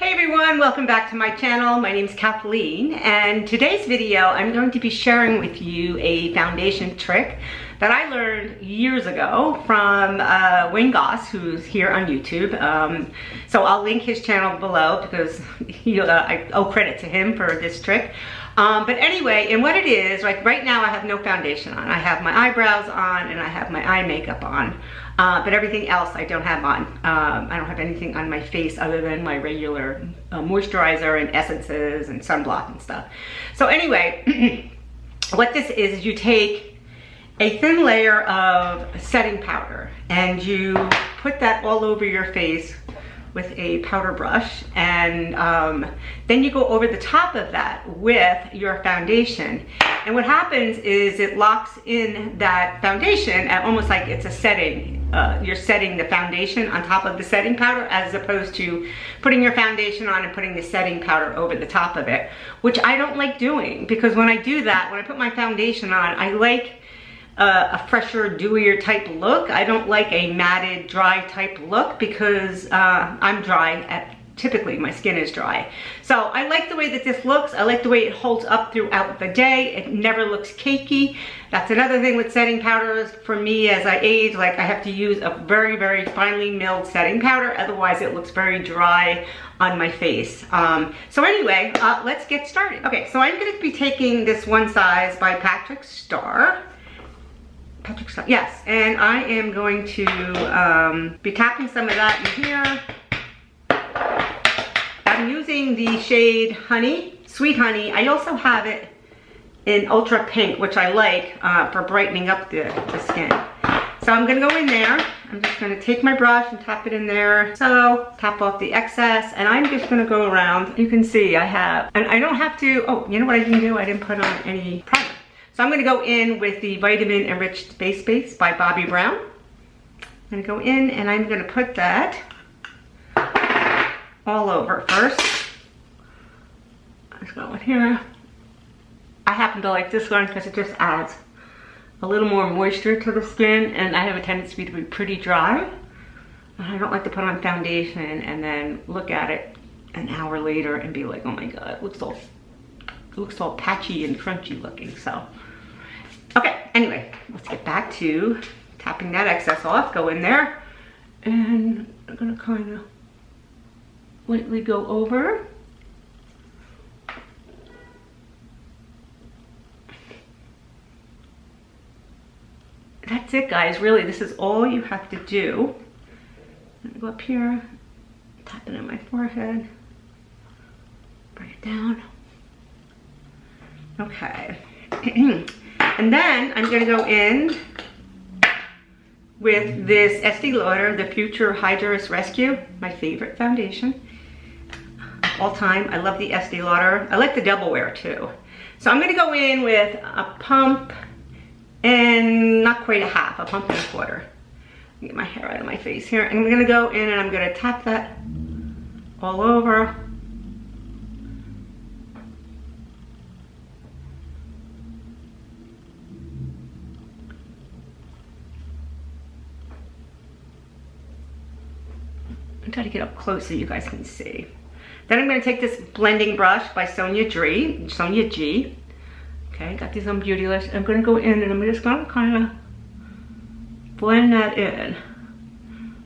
Hey everyone, welcome back to my channel. My name is Kathleen, and today's video I'm going to be sharing with you a foundation trick that I learned years ago from Wayne Goss, who's here on YouTube. So I'll link his channel below because I owe credit to him for this trick. But anyway, and what it is, like right now I have no foundation on. I have my eyebrows on and I have my eye makeup on. But everything else I don't have on. I don't have anything on my face other than my regular moisturizer and essences and sunblock and stuff. So anyway, what this is you take a thin layer of setting powder and you put that all over your face with a powder brush, and then you go over the top of that with your foundation. And what happens is it locks in that foundation at almost like it's a setting. You're setting the foundation on top of the setting powder as opposed to putting your foundation on and putting the setting powder over the top of it, which I don't like doing, because when I do that, when I put my foundation on, I like a fresher, dewier type look. I don't like a matted, dry type look because I'm dry. Typically my skin is dry. So I like the way that this looks. I like the way it holds up throughout the day. It never looks cakey. That's another thing with setting powders for me as I age. Like I have to use a very, very finely milled setting powder. Otherwise it looks very dry on my face. So anyway, let's get started. Okay, so I'm going to be taking this One Size by Patrick Starr. Yes, and I am going to be tapping some of that in here. I'm using the shade Honey, Sweet Honey. I also have it in Ultra Pink, which I like for brightening up the skin. So I'm gonna go in there. I'm just gonna take my brush and tap it in there. So tap off the excess, and I'm just gonna go around. You can see I have, and I don't have to, oh, you know what I didn't do? I didn't put on any primer. So I'm gonna go in with the Vitamin Enriched Face Base by Bobbi Brown. I'm gonna go in and I'm gonna put that all over first. Let's go in here. I happen to like this one because it just adds a little more moisture to the skin, and I have a tendency to be pretty dry. And I don't like to put on foundation and then look at it an hour later and be like, oh my God, it looks all patchy and crunchy looking. So okay, anyway, let's get back to tapping that excess off. Go in there, and I'm gonna kind of lightly go over. That's it, guys. Really, this is all you have to do. I'm gonna go up here, tap it on my forehead, bring it down. Okay. And then I'm gonna go in with this Estee Lauder, the Future Hydrous Rescue, my favorite foundation of all time. I love the Estee Lauder. I like the double wear too. So I'm gonna go in with a pump and not quite a half, a pump and a quarter. Get my hair out of my face here. And I'm gonna go in and I'm gonna tap that all over. Try to get up close so you guys can see. Then I'm going to take this blending brush by SoniaG. Okay, got these on Beautylish. I'm going to go in and I'm just going to kind of blend that in.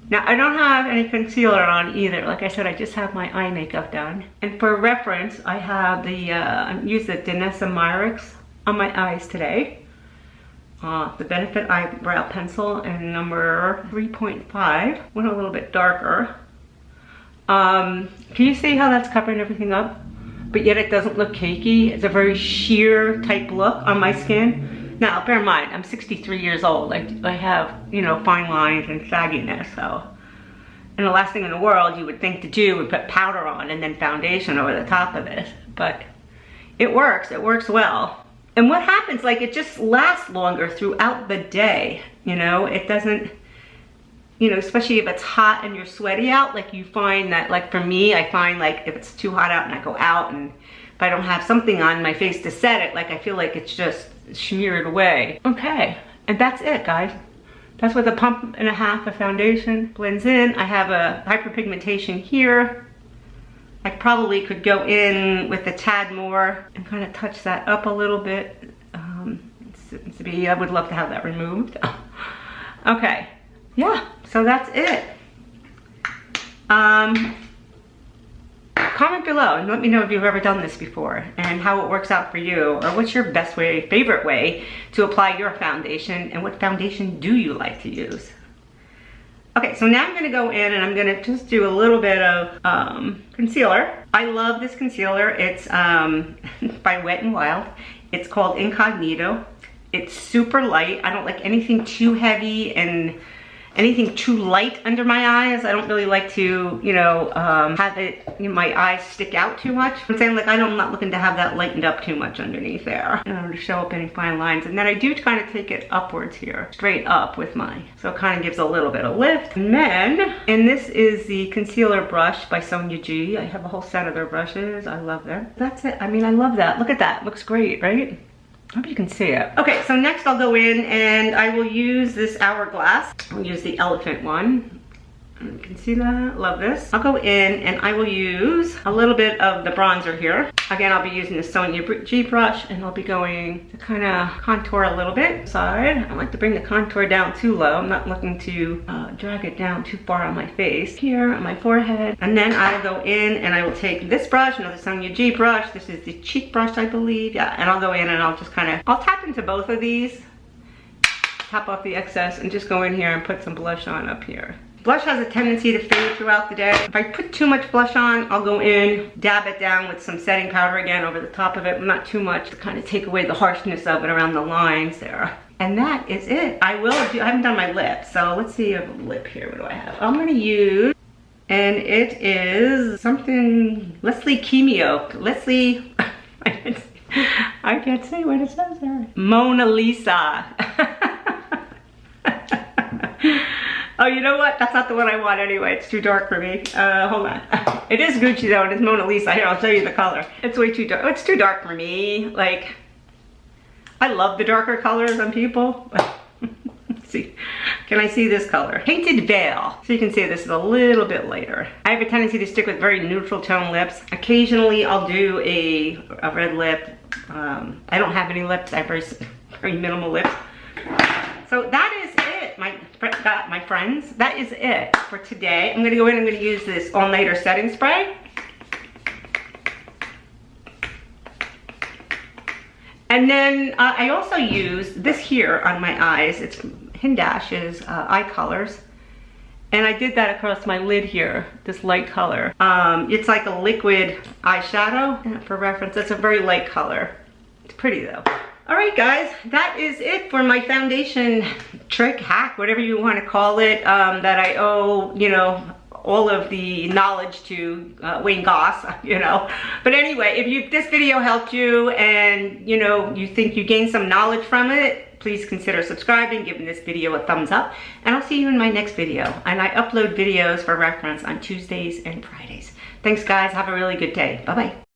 Now I don't have any concealer on either. Like I said, I just have my eye makeup done. And for reference, I have the I used the Danessa Myricks on my eyes today. The Benefit Eyebrow Pencil in number 3.5. Went a little bit darker. Can you see how that's covering everything up? But yet it doesn't look cakey. It's a very sheer type look on my skin. Now, bear in mind, I'm 63 years old. I have, you know, fine lines and sagginess, so. And the last thing in the world you would think to do would put powder on and then foundation over the top of this. But it works well. And what happens, like, it just lasts longer throughout the day, you know? It doesn't, you know, especially if it's hot and you're sweaty out, like you find that, like for me, I find like if it's too hot out and I go out and if I don't have something on my face to set it, like I feel like it's just smeared away. Okay, and that's it, guys. That's with a pump and a half of foundation blends in. I have a hyperpigmentation here. I probably could go in with a tad more and kind of touch that up a little bit. I would love to have that removed. Okay, yeah, so that's it. Comment below and let me know if you've ever done this before and how it works out for you, or what's your best way, favorite way to apply your foundation, and what foundation do you like to use? Okay, so now I'm gonna go in and I'm gonna just do a little bit of concealer. I love this concealer. It's by Wet n Wild. It's called Incognito. It's super light. I don't like anything too heavy and anything too light under my eyes. I don't really like to, you know, have it, you know, my eyes stick out too much. I'm saying, like, I'm not looking to have that lightened up too much underneath there, you know, to show up any fine lines. And then I do kind of take it upwards here, straight up with my, so it kind of gives a little bit of lift. And then, and this is the concealer brush by SoniaG. I have a whole set of their brushes. I love them. That's it. I mean, I love that. Look at that. Looks great, right? I hope you can see it. Okay, so next I'll go in and I will use this Hourglass. I'll use the elephant one. You can see that, love this. I'll go in and I will use a little bit of the bronzer here. Again, I'll be using the SoniaG brush and I'll be going to kind of contour a little bit. Side, I like to bring the contour down too low. I'm not looking to drag it down too far on my face. Here on my forehead. And then I'll go in and I will take this brush, another SoniaG brush. This is the cheek brush, I believe. Yeah, and I'll go in and I'll just kind of, I'll tap into both of these. Tap off the excess and just go in here and put some blush on up here. Blush has a tendency to fade throughout the day. If I put too much blush on, I'll go in, dab it down with some setting powder again over the top of it, but not too much to kind of take away the harshness of it around the lines there. And that is it. I haven't done my lips, so let's see a lip here. What do I have? I'm gonna use, and it is something, Leslie Chemio. Leslie, I can't say what it says there. Mona Lisa. Oh, you know what? That's not the one I want anyway. It's too dark for me. Hold on. It is Gucci though, and it's Mona Lisa. Here, I'll show you the color. It's way too dark. It's too dark for me. Like, I love the darker colors on people. Let's see. Can I see this color? Painted Veil. So you can see this is a little bit lighter. I have a tendency to stick with very neutral tone lips. Occasionally, I'll do a red lip. I don't have any lips. I have very minimal lips. So that is it, my friends. That is it for today. I'm gonna go in, I'm gonna use this all-nighter setting spray. And then I also use this here on my eyes. It's Hindash's Eye Colors. And I did that across my lid here, this light color. It's like a liquid eyeshadow. For reference, it's a very light color. It's pretty though. All right, guys, that is it for my foundation trick, hack, whatever you want to call it, that I owe, you know, all of the knowledge to Wayne Goss, you know. But anyway, if this video helped you and, you know, you think you gained some knowledge from it, please consider subscribing, giving this video a thumbs up, and I'll see you in my next video. And I upload videos for reference on Tuesdays and Fridays. Thanks, guys. Have a really good day. Bye-bye.